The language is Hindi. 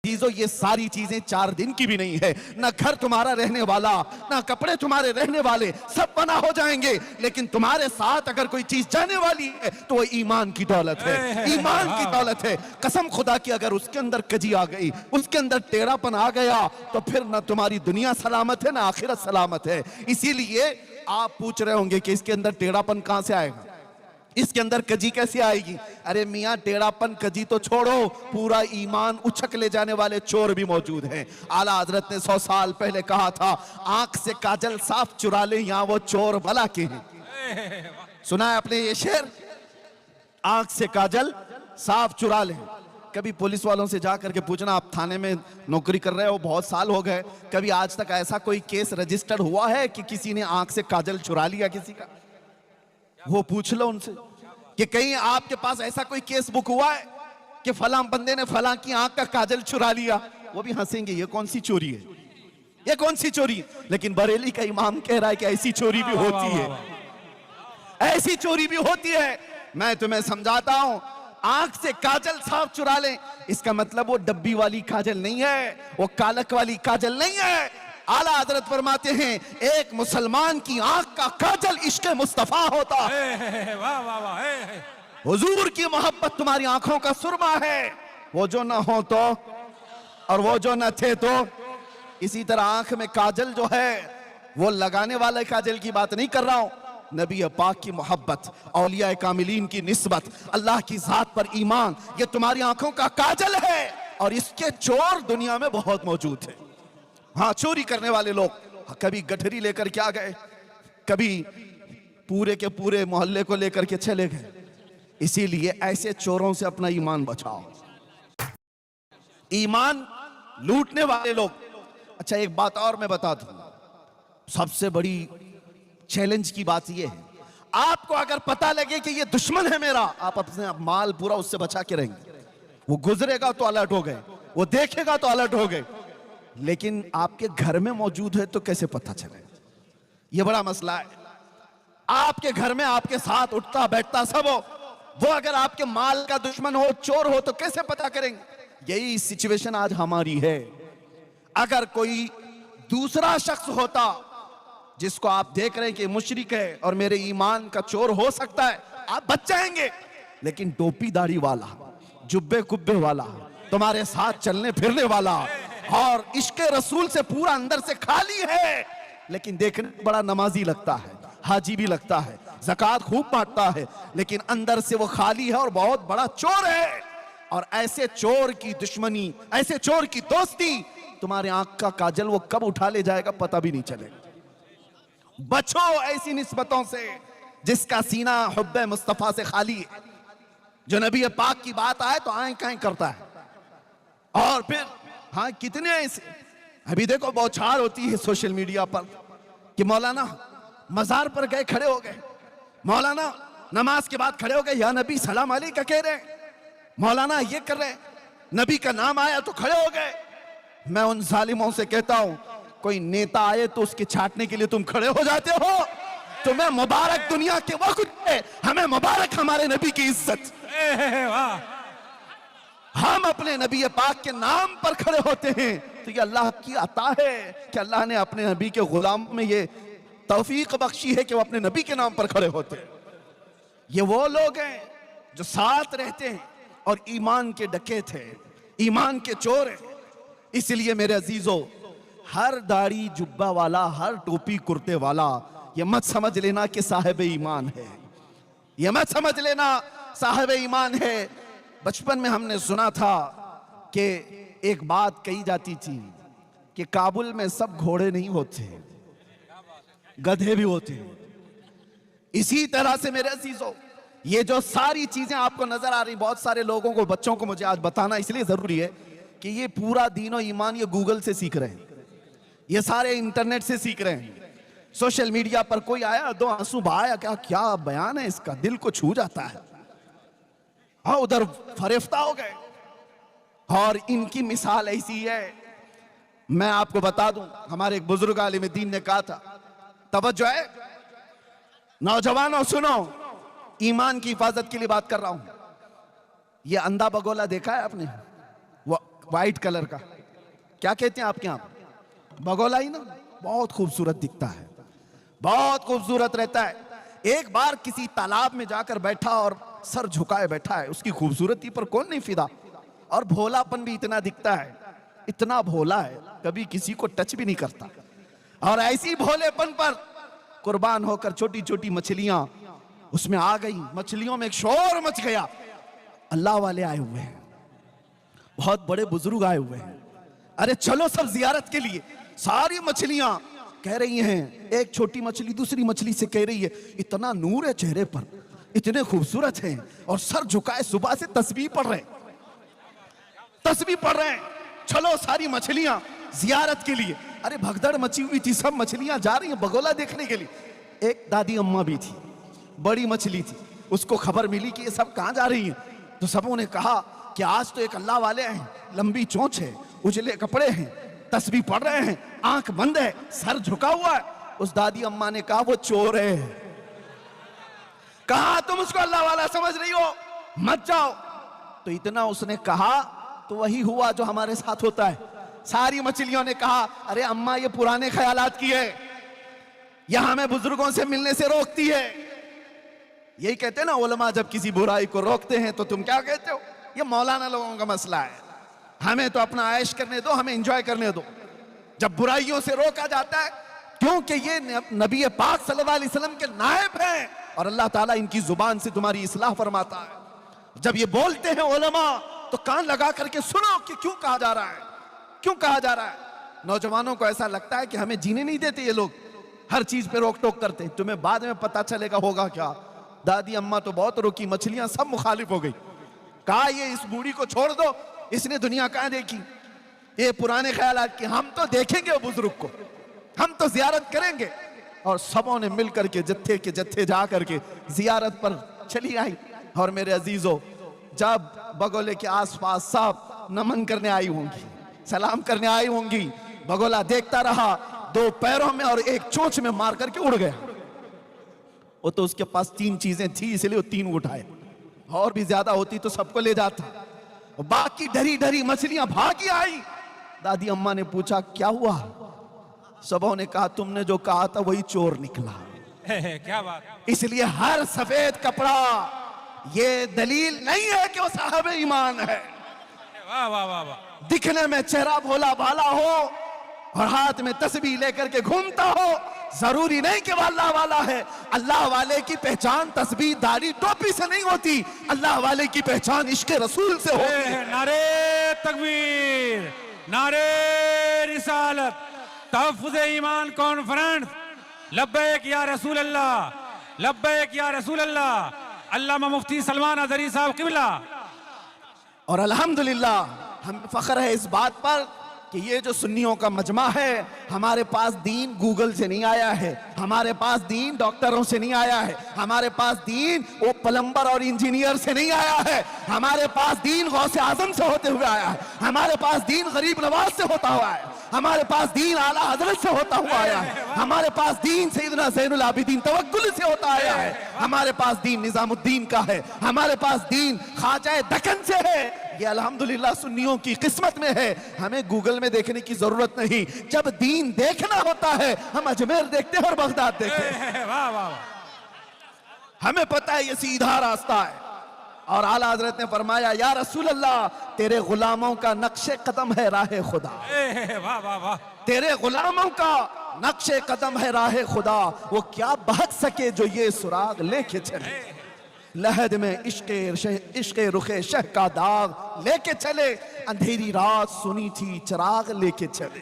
अजीजों ये सारी चीजें 4 दिन की भी नहीं है। ना घर तुम्हारा रहने वाला, ना कपड़े तुम्हारे रहने वाले, सब फना हो जाएंगे, लेकिन तुम्हारे साथ अगर कोई चीज जाने वाली है तो वो ईमान की दौलत है, ईमान की दौलत है। कसम खुदा की अगर उसके अंदर कजी आ गई, उसके अंदर टेढ़ापन आ गया, तो फिर ना तुम्हारी दुनिया सलामत है ना आखिरत सलामत है। इसीलिए आप पूछ रहे होंगे कि इसके अंदर टेढ़ापन कहां से आएगा, इसके अंदर कजी कैसे आएगी। अरे मियां टेढ़ापन कजी तो छोड़ो, पूरा ईमान उछक ले जाने वाले चोर भी मौजूद हैं। आला हजरत ने 100 साल पहले कहा था, आंख से काजल साफ चुरा ले, यहां वो चोर भला के हैं। सुना है आपने ये शेर, आंख से काजल साफ चुरा ले। कभी पुलिस वालों से जाकर के पूछना, आप थाने में नौकरी कर रहे हो, बहुत साल हो गए, कभी आज तक ऐसा कोई केस रजिस्टर्ड हुआ है कि किसी ने आंख से काजल चुरा लिया किसी का? वो पूछ लो उनसे कि कहीं आपके पास ऐसा कोई केस बुक हुआ है कि फलां बंदे ने फलां की आंख का काजल चुरा लिया? वो भी हंसेंगे, ये कौन सी चोरी है, ये कौन सी चोरी। लेकिन बरेली का इमाम कह रहा है कि ऐसी चोरी भी होती है, ऐसी चोरी भी होती है। मैं तुम्हें समझाता हूं, आंख से काजल साफ चुरा ले, इसका मतलब वो डब्बी वाली काजल नहीं है, वो कालक वाली काजल नहीं है। आला हजरत फरमाते हैं, एक मुसलमान की आंख का काजल इश्क़ मुस्तफा होता है। वाह वाह वाह, हुजूर की मोहब्बत तुम्हारी आंखों का सुरमा है, वो जो ना हो तो और वो जो न थे तो। इसी तरह आंख में काजल जो है, वो लगाने वाले काजल की बात नहीं कर रहा हूं, नबी पाक की मोहब्बत, औलिया कामिलीन की निस्बत, अल्लाह की जात पर ईमान, ये तुम्हारी आंखों का काजल है। और इसके चोर दुनिया में बहुत मौजूद है। हाँ, चोरी करने वाले लोग कभी गठरी लेकर क्या गए, कभी पूरे के पूरे मोहल्ले को लेकर के चले गए। इसीलिए ऐसे चोरों से अपना ईमान बचाओ, ईमान लूटने वाले लोग। अच्छा, एक बात और मैं बता दूं, सबसे बड़ी चैलेंज की बात यह है, आपको अगर पता लगे कि ये दुश्मन है मेरा, आप अपने माल पूरा उससे बचा के रहेंगे। वो गुजरेगा तो अलर्ट हो गए, वो देखेगा तो अलर्ट हो गए, लेकिन आपके घर में मौजूद है तो कैसे पता चले? ये बड़ा मसला है। आपके घर में आपके साथ उठता बैठता सब हो, वो अगर आपके माल का दुश्मन हो, चोर हो, तो कैसे पता करेंगे? यही सिचुएशन आज हमारी है। अगर कोई दूसरा शख्स होता जिसको आप देख रहे हैं कि मुशरिक है और मेरे ईमान का चोर हो सकता है, आप बच जाएंगे। लेकिन टोपी दाढ़ी वाला, जुब्बे कुब्बे वाला, तुम्हारे साथ चलने फिरने वाला और इश्क रसूल से पूरा अंदर से खाली है, लेकिन देखने बड़ा नमाजी लगता है, हाजी भी लगता है, ज़कात खूब बांटता है, लेकिन अंदर से वो खाली है और बहुत बड़ा चोर है। और ऐसे चोर की दुश्मनी, ऐसे चोर की दोस्ती, तुम्हारे आंख का काजल वो कब उठा ले जाएगा पता भी नहीं चलेगा। बचो ऐसी निस्बतों से जिसका सीना हुब्बे मुस्तफा से खाली है। जो नबी पाक की बात आए तो आए काएं करता है। और फिर हाँ, कितने ऐसे अभी देखो बौछार होती है सोशल मीडिया पर कि मौलाना मजार पर गए, खड़े हो गए, मौलाना नमाज के बाद खड़े हो गए, या नबी सलाम अलैका कह रहे, मौलाना ये कर रहे, नबी का नाम आया तो खड़े हो गए। मैं उन जालिमों से कहता हूं, कोई नेता आए तो उसके छाटने के लिए तुम खड़े हो जाते हो? तुम्हें मुबारक दुनिया के वक्त है, हमें मुबारक हमारे नबी की इज्जत। हम अपने नबी पाक के नाम पर खड़े होते हैं तो ये अल्लाह की अता है कि अल्लाह ने अपने नबी के गुलाम में ये तौफीक बख्शी है कि वो अपने नबी के नाम पर खड़े होते हैं। ये वो लोग हैं जो साथ रहते हैं और ईमान के डकैत हैं, ईमान के चोर हैं। इसलिए मेरे अजीजों, हर दाढ़ी जुब्बा वाला, हर टोपी कुर्ते वाला, ये मत समझ लेना कि साहिब ईमान है, ये मत समझ लेना साहिब ईमान है। बचपन में हमने सुना था कि एक बात कही जाती थी कि काबुल में सब घोड़े नहीं होते, गधे भी होते हैं। इसी तरह से मेरे अजीजों, ये जो सारी चीजें आपको नजर आ रही, बहुत सारे लोगों को, बच्चों को मुझे आज बताना इसलिए जरूरी है कि ये पूरा दीन और ईमान ये गूगल से सीख रहे हैं, ये सारे इंटरनेट से सीख रहे हैं। सोशल मीडिया पर कोई आया, दो आंसू बहाया, क्या बयान है इसका, दिल को छू जाता है। हाँ, उधर फरेफ्ता हो गए। और इनकी मिसाल ऐसी है, मैं आपको बता दूं, हमारे एक बुजुर्ग आलिम दीन ने कहा था, तवज्जो है नौजवानों, सुनो, ईमान की हिफाजत के लिए बात कर रहा हूं। ये अंधा बगोला देखा है आपने? वो व्हाइट कलर का, क्या कहते हैं आपके यहाँ? बगोला ही ना, बहुत खूबसूरत दिखता है, बहुत खूबसूरत रहता है। एक बार किसी तालाब में जाकर बैठा और सर झुकाए बैठा है, उसकी खूबसूरती पर कौन नहीं फिदा, और भोलापन भी इतना दिखता है, इतना भोला है, कभी किसी को टच भी नहीं करता। और ऐसी भोलेपन पर कुर्बान होकर छोटी छोटी मछलियां उसमें आ गई, मछलियों में एक शोर मच गया। अल्लाह वाले आए हुए हैं, बहुत बड़े बुजुर्ग आए हुए हैं, अरे चलो सब जियारत के लिए। सारी मछलियां कह रही हैं, एक छोटी मछली दूसरी मछली से कह रही है, इतना नूर है चेहरे पर, इतने खूबसूरत हैं, और सर झुकाए सुबह से तस्बीह पढ़ रहे, तस्बीह पढ़ रहे हैं, चलो सारी मछलियां जियारत के लिए। अरे भगदड़ मची हुई थी, सब मछलियां जा रही हैं बगोला देखने के लिए। एक दादी अम्मा भी थी, बड़ी मछली थी, उसको खबर मिली कि ये सब कहां जा रही हैं, तो सबों ने कहा कि आज तो एक अल्लाह वाले हैं, लंबी चोंच है, उजले कपड़े हैं, तस्बीह पढ़ रहे हैं, आंख बंद है, सर झुका हुआ है। उस दादी अम्मा ने कहा वो चोर है। कहा तुम उसको अल्लाह वाला समझ रही हो, मत जाओ। तो इतना उसने कहा तो वही हुआ जो हमारे साथ होता है। सारी मछलियों ने कहा अरे अम्मा ये पुराने ख्यालात की है, यह हमें बुजुर्गों से मिलने से रोकती है। यही कहते हैं ना उलमा, जब किसी बुराई को रोकते हैं तो तुम क्या कहते हो, ये मौलाना लोगों का मसला है, हमें तो अपना ऐश करने दो, हमें एंजॉय करने दो। जब बुराइयों से रोका जाता है, क्योंकि ये नबी पाक सल्लल्लाहु अलैहि वसल्लम के नायब हैं और अल्लाह ताला इनकी जुबान से तुम्हारी इस्लाह फरमाता है। जब ये बोलते हैं उलमा तो कान लगा करके सुनो कि क्यों कहा जा रहा है, क्यों कहा जा रहा है। नौजवानों को ऐसा लगता है कि हमें जीने नहीं देते ये लोग, हर चीज पे रोक टोक करते हैं, तुम्हें बाद में पता चलेगा होगा क्या। दादी अम्मा तो बहुत रुकी, मछलियां सब मुखालिफ हो गई। कहा ये इस बूढ़ी को छोड़ दो, इसने दुनिया कहां देखी, ये पुराने ख्यालात की, हम तो देखेंगे वो बुजुर्ग को, हम तो जियारत करेंगे। और सबों ने मिलकर के जत्थे के जत्थे जा करके जियारत पर चली आई। और मेरे अजीजों, जब बगोले के आसपास सब नमन करने आई होंगी, सलाम करने आई होंगी, बगोला देखता रहा, दो पैरों में और एक चोंच में मार करके उड़ गया। वो तो उसके पास तीन चीजें थी, इसलिए वो तीन उठाए, और भी ज्यादा होती तो सबको ले जाता। बाकी डरी डरी मछलियां भागी आई। दादी अम्मा ने पूछा क्या हुआ, सबों ने कहा तुमने जो कहा था वही चोर निकला। क्या बात। इसलिए हर सफेद कपड़ा ये दलील नहीं है कि वो साहब ईमान है। वाह वाह वाह वाह। दिखने में चेहरा भोला भाला हो और हाथ में तस्बीह लेकर के घूमता हो, जरूरी नहीं कि वो अल्लाह वाला है। अल्लाह वाले की पहचान तस्बीह दाढ़ी टोपी से नहीं होती, अल्लाह वाले की पहचान इश्क रसूल से होती है। नारे तकबीर, नारे रिसालत, तहफ्फुज़ ईमान कॉन्फ्रेंस, लब्बैक या रसूल अल्लाह, लब्बैक या रसूल अल्लाह। अल्लामा मुफ्ती सलमान अज़हरी साहब क़िबला। और अल्हम्दुलिल्लाह हम फख्र है इस बात पर कि ये जो सुन्नियों का मजमा है, हमारे पास दीन गूगल से नहीं आया है, हमारे पास दीन डॉक्टरों से नहीं आया है, हमारे पास दीन वो प्लम्बर और इंजीनियर से नहीं आया है, हमारे पास दीन गौसे आजम से होते हुए आया है, हमारे पास दीन गरीब नवाज से होता हुआ है, हमारे पास दीन आला हजरत से होता हुआ आया है, हमारे पास दीन सैयदना ज़ैनुल आबिदीन तवक्कुल से होता आया है, हमारे पास दीन निजामुद्दीन का है, हमारे पास दीन ख्वाजा दक्कन से है। ये अल्हम्दुलिल्लाह सुन्नियों की किस्मत में है, हमें गूगल में देखने की जरूरत नहीं। जब दीन देखना होता है हम अजमेर देखते हैं और बगदाद देखते हैं। वाह वाह। हमें पता है ये सीधा रास्ता है। और आला हजरत ने फरमाया या रसूल अल्लाह तेरे गुलामों का नक्शे कदम है राह खुदा। वाह वाह वाह। तेरे गुलामों का नक्शे कदम है राह खुदा, वो क्या भाग सके जो ये सुराग लेके चले। लहद में इश्क़े रुखे शह का दाग लेके चले, अंधेरी रात सुनी थी चिराग लेके चले।